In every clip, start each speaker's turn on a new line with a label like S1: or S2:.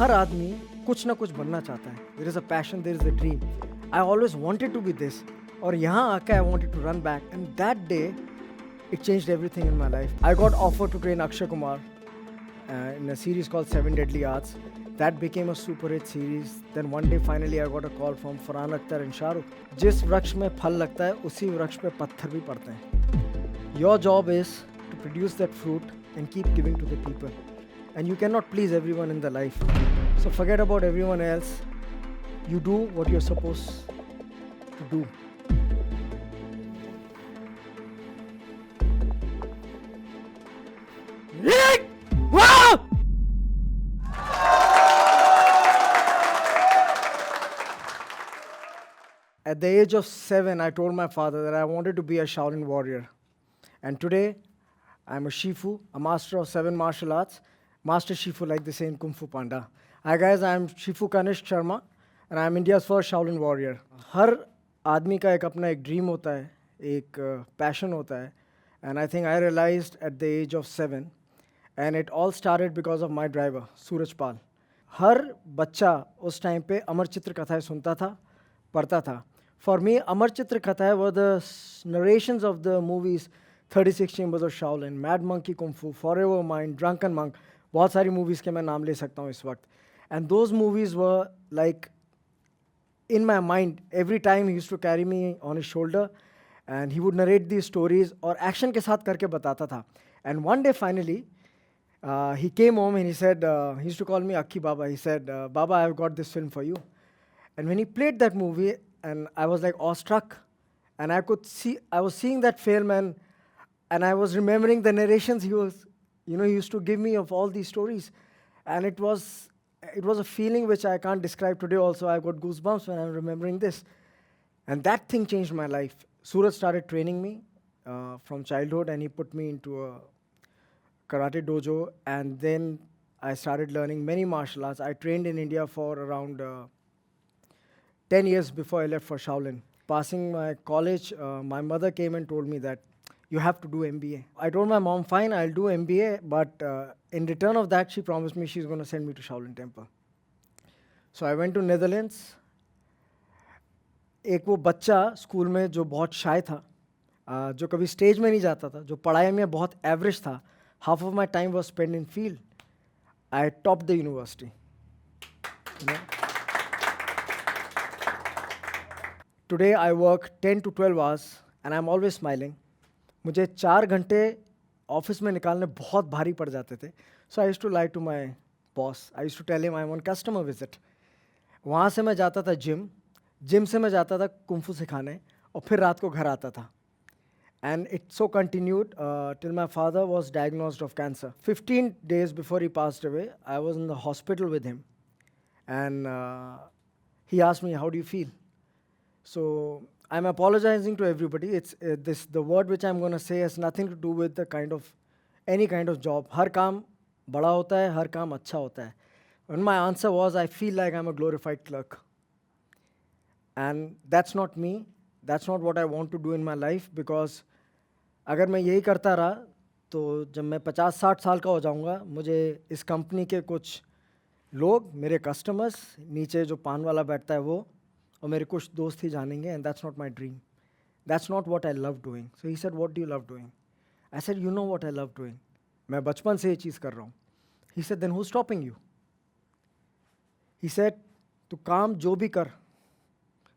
S1: हर आदमी कुछ ना कुछ बनना चाहता है. There is a passion, there is a dream. I always wanted to be this. और यहाँ आके I wanted to run back. And that day, it changed everything in my life. I got offered to train Akshay Kumar in a series called 7 Deadly Arts. That became a super hit series. Then one day finally I got a call from Farhan Akhtar and Shahrukh. जिस वृक्ष में फल लगता है उसी वृक्ष पे पत्थर भी पड़ते हैं. Your job is to produce that fruit and keep giving to the people. And you cannot please everyone in the life. So forget about everyone else. You do what you're supposed to do. At the age of 7, I told my father that I wanted to be a Shaolin warrior. And today, I'm a Shifu, a master of 7 martial arts. Master Shifu, like they say in Kungfu Panda. Hi guys, I'm Shifu Kanishka Sharma, and I'm India's first Shaolin warrior. हर आदमी का एक अपना एक dream होता है, एक passion होता है. And I think I realized at the age of 7, and it all started because of my driver, Suraj Pal. हर बच्चा उस टाइम पे अमर चित्र कथाएं सुनता था, पढ़ता था. For me, अमर चित्र कथाएं were the narrations of the movies 36 Chambers of Shaolin, Mad Monkey Kung Fu, Forever Mind, Drunken Monk. बहुत सारी movies के मैं नाम ले सकता हूँ इस वक्त. And those movies were like in my mind. Every time he used to carry me on his shoulder and he would narrate these stories और action के साथ करके बताता था. And one day finally, he came home and he said, he used to call me Akhi Baba. He said, Baba, I've got this film for you. And when he played that movie, and I was like awestruck, and I was seeing that film and I was remembering the narrations he used to give me of all these stories. And it was a feeling which I can't describe today also. I've got goosebumps when I'm remembering this. And that thing changed my life. Suraj started training me from childhood, and he put me into a karate dojo, and then I started learning many martial arts. I trained in India for around 10 years before I left for Shaolin. Passing my college, my mother came and told me that you have to do MBA. I told my mom, fine, I'll do MBA, but in return of that, she promised me she's going to send me to Shaolin Temple. So I went to Netherlands. एक वो बच्चा school में जो बहुत शाय था, जो कभी stage में नहीं जाता था, जो पढ़ाई में बहुत एवरेज था. Half of my time was spent in field. I topped the university. Today I work 10 to 12 hours and I'm always smiling. मुझे 4 घंटे ऑफिस में निकालने बहुत भारी पड़ जाते थे. So I used to lie to my boss. I used to tell him I'm on customer visit. वहाँ से मैं जाता था जिम से मैं जाता था कुंफू सिखाने और फिर रात को घर आता था. And it so continued till my father was diagnosed of cancer. 15 days before he passed away, I was in the hospital with him. And he asked me, how do you feel? So I'm apologizing to everybody. It's the word which I'm going to say has nothing to do with any kind of job. हर काम बड़ा होता है, हर काम अच्छा होता है. And my answer was, I feel like I'm a glorified clerk. And that's not me. That's not what I want to do in my life, because अगर मैं यही करता रहा तो जब मैं 50-60 साल का हो जाऊंगा, मुझे इस कंपनी के कुछ लोग, मेरे कस्टमर्स, नीचे जो पान वाला बैठता है वो, और मेरे कुछ दोस्त ही जानेंगे. And that's not my dream. That's not what I love doing. So he said, what do you love doing? I said, you know what I love doing. मैं बचपन से ये चीज़ कर रहा हूँ. He said, then who's stopping you? He said, तू काम जो भी कर,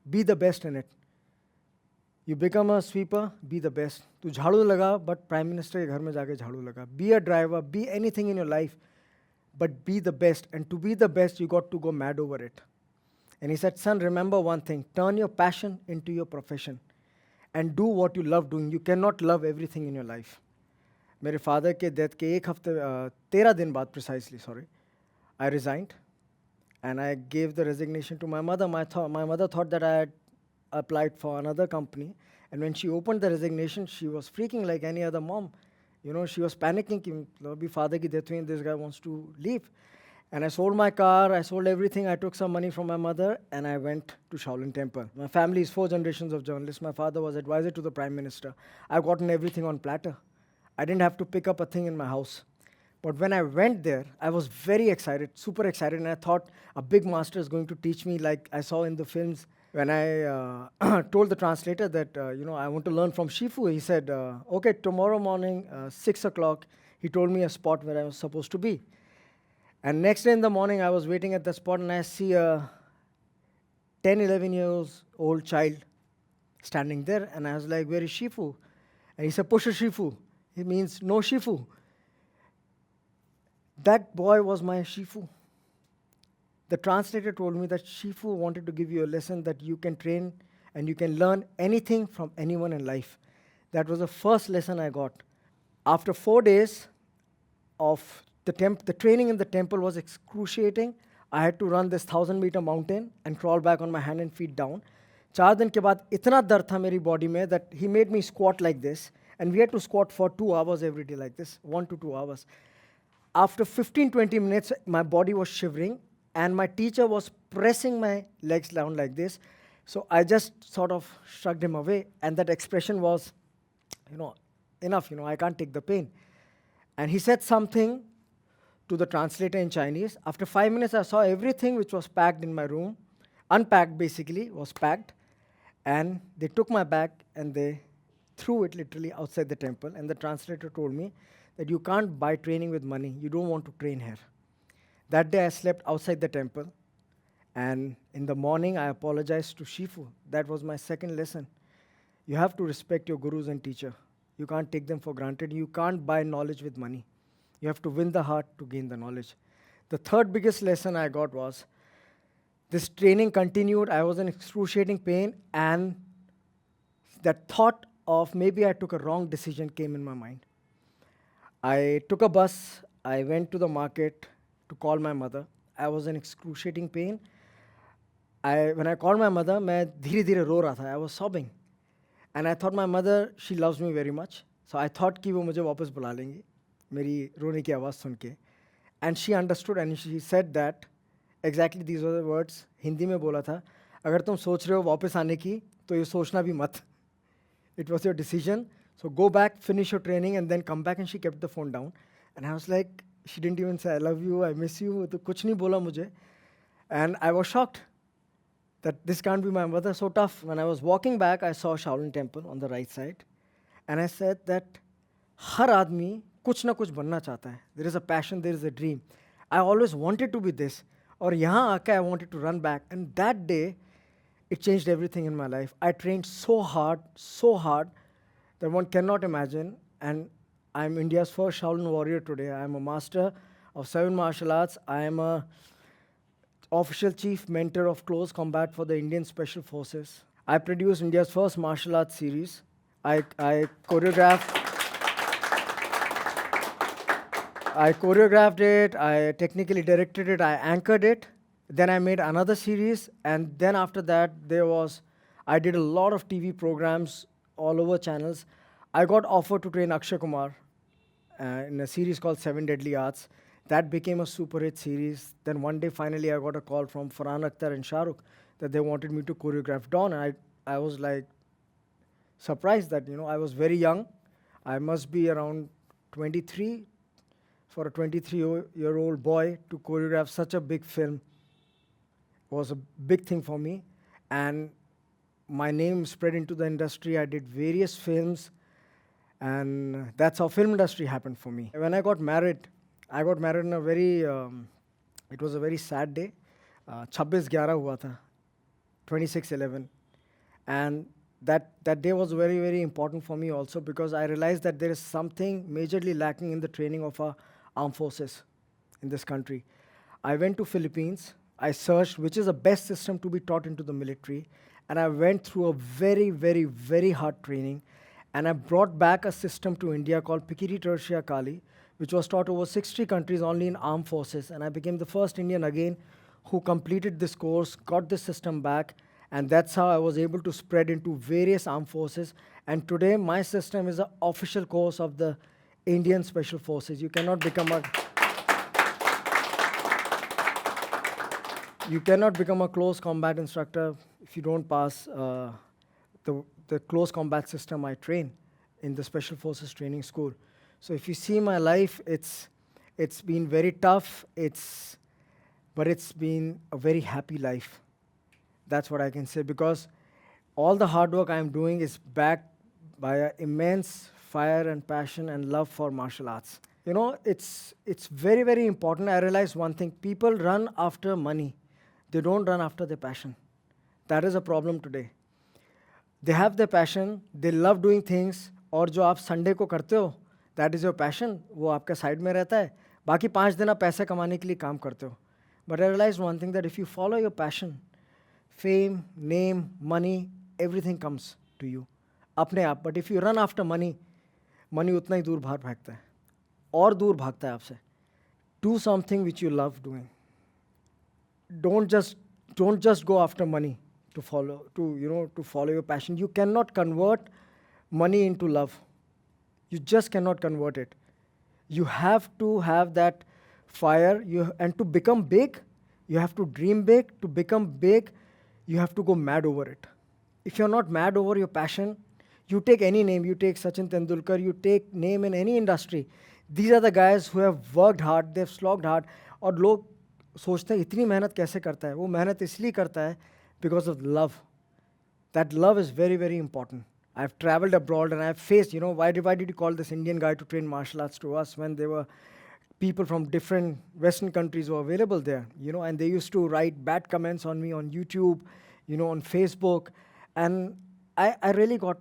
S1: be the best in it. You become a sweeper, be the best. तू झाड़ू लगा, but Prime Minister के घर में जाके झाड़ू लगा. Be a driver, be anything in your life, but be the best. And to be the best, you got to go mad over it. And he said, son, remember one thing. Turn your passion into your profession and do what you love doing. You cannot love everything in your life. मेरे father के death के 13 दिन बाद precisely, I resigned. And I gave the resignation to my mother. My mother thought that I had applied for another company. And when she opened the resignation, she was freaking like any other mom. She was panicking. Ki father ki death and this guy wants to leave. And I sold my car, I sold everything. I took some money from my mother and I went to Shaolin Temple. My family is 4 generations of journalists. My father was advisor to the Prime Minister. I've gotten everything on platter. I didn't have to pick up a thing in my house. But when I went there, I was very excited, super excited, and I thought a big master is going to teach me like I saw in the films. When I told the translator that, I want to learn from Shifu, he said, okay, tomorrow morning, 6 o'clock, he told me a spot where I was supposed to be. And next day in the morning, I was waiting at the spot, and I see a 10, 11 years old child standing there, and I was like, where is Shifu? And he said, Pusha Shifu. It means no Shifu. That boy was my Shifu. The translator told me that Shifu wanted to give you a lesson that you can train and you can learn anything from anyone in life. That was the first lesson I got. After 4 days of the training in the temple was excruciating. I had to run this 1,000-meter mountain and crawl back on my hand and feet down. 4 दिन के बाद इतना दर्द था मेरी body में that he made me squat like this, and we had to squat for 2 hours every day like this, 1 to 2 hours. After 15-20 minutes, my body was shivering, and my teacher was pressing my legs down like this. So I just sort of shrugged him away, and that expression was, enough, I can't take the pain. And he said something to the translator in Chinese. After 5 minutes, I saw everything which was packed in my room, unpacked basically, was packed. And they took my bag and they threw it literally outside the temple. And the translator told me that you can't buy training with money. You don't want to train here. That day, I slept outside the temple. And in the morning, I apologized to Shifu. That was my second lesson. You have to respect your gurus and teacher. You can't take them for granted. You can't buy knowledge with money. You have to win the heart to gain the knowledge. The third biggest lesson I got was this training continued. I was in excruciating pain, and that thought of maybe I took a wrong decision came in my mind. I took a bus. I went to the market to call my mother. I was in excruciating pain. When I called my mother, मैं धीरे-धीरे रो रहा था. I was sobbing. And I thought my mother, she loves me very much. So I thought कि वो मुझे वापस बुला लेंगी, मेरी रोने की आवाज़ सुन के. And she understood and she said that, exactly these were the words, Hindi में बोला था, अगर तुम सोच रहे हो वापस आने की, तो ये सोचना भी मत. It was your decision. So go back, finish your training, and then come back. And she kept the phone down. And I was like, she didn't even say, I love you, I miss you. तो कुछ नहीं बोला मुझे. And I was shocked that this can't be my mother, so tough. When I was walking back, I saw Shaolin Temple on the right side. And I said that हर आदमी कुछ ना कुछ बनना चाहता है. There is a passion, there is a dream. I always wanted to be this. और यहाँ आके I wanted to run back. And that day, it changed everything in my life. I trained so hard that one cannot imagine. And I'm India's first Shaolin warrior today. I'm a master of 7 martial arts. I am a official chief mentor of close combat for the Indian Special Forces. I produced India's first martial arts series. I choreographed it, I technically directed it, I anchored it. Then I made another series, and then after that, I did a lot of TV programs all over channels. I got offered to train Akshay Kumar in a series called 7 Deadly Arts. That became a super hit series. Then one day, finally, I got a call from Farhan Akhtar and Shahrukh that they wanted me to choreograph Dawn. And I was like surprised that, I was very young. I must be around 23. For a 23-year-old boy to choreograph such a big film was a big thing for me. And my name spread into the industry. I did various films. And that's how film industry happened for me. When I got married in a very, it was a very sad day. 26/11 हुआ था, 26/11. And that day was very, very important for me also because I realized that there is something majorly lacking in the training of our armed forces in this country. I went to Philippines. I searched which is the best system to be taught into the military. And I went through a very, very, very hard training. And I brought back a system to India called Pikiri Tertia Kali, which was taught over 60 countries only in armed forces. And I became the first Indian again who completed this course, got this system back, and that's how I was able to spread into various armed forces. And today, my system is an official course of the Indian Special Forces. You cannot become a close combat instructor if you don't pass the close combat system I train in the Special Forces Training School. So if you see my life, it's It's been very tough. But it's been a very happy life. That's what I can say, because all the hard work I'm doing is backed by an immense fire and passion and love for martial arts. You know, it's very, very important. I realize one thing: people run after money, they don't run after their passion. That is a problem today. They have their passion, they love doing things, और जो आप Sunday को करते हो, that is your passion, वो आपका side में रहता है. बाकी 5 दिन आप पैसे कमाने के लिए काम करते हो. But I realized one thing, that if you follow your passion, fame, name, money, everything comes to you अपने आप. But if you run after money, money उतना ही दूर बाहर भागता है और दूर भागता है आपसे. Do something which you love doing. Don't just go after money to follow your passion. You cannot convert money into love. You just cannot convert it. You have to have that fire. And to become big, you have to dream big. To become big, you have to go mad over it. If you're not mad over your passion, you take any name, you take Sachin Tendulkar, you take name in any industry. These are the guys who have worked hard, they've slogged hard. और लोग सोचते हैं इतनी मेहनत कैसे करता है. वो मेहनत इसलिए करता है because of love. That love is very, very important. I've traveled abroad and I've faced, why did you call this Indian guy to train martial arts to us when there were people from different Western countries who were available there, and they used to write bad comments on me on YouTube, on Facebook. And I really got,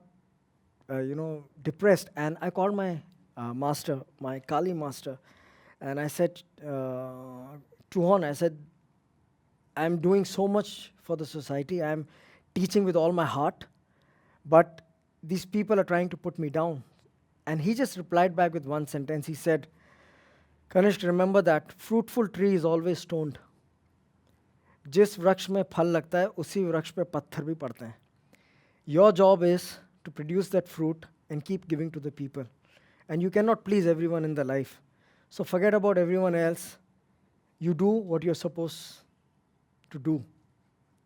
S1: depressed. And I called my master, my Kali master, and I said, Tuhon, I said, I'm doing so much for the society. I'm teaching with all my heart, but these people are trying to put me down. And he just replied back with one sentence. He said, Kanishk, remember that fruitful tree is always stoned. जिस वृक्ष में फल लगता है उसी वृक्ष पे पत्थर भी पड़ते हैं. Your job is to produce that fruit and keep giving to the people. And you cannot please everyone in the life. So forget about everyone else. You do what you're supposed to do,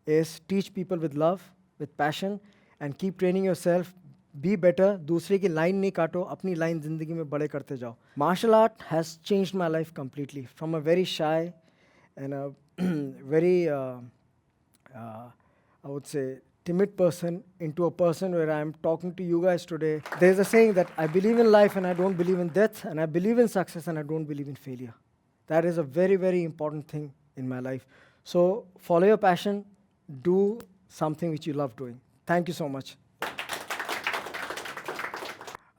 S1: is teach people with love, with passion, and keep training yourself. Be better. दूसरे की line नहीं काटो, अपनी line जिंदगी में बड़े करते जाओ. Martial art has changed my life completely. From a very shy and a very, I would say, timid person into a person where I'm talking to you guys today. There's a saying that I believe in life and I don't believe in death, and I believe in success and I don't believe in failure. That is a very, very important thing in my life. So follow your passion, do something which you love doing. Thank you so much.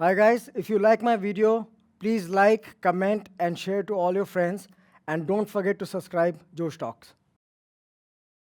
S1: Hi guys, if you like my video, please like, comment and share to all your friends, and don't forget to subscribe Josh Talks.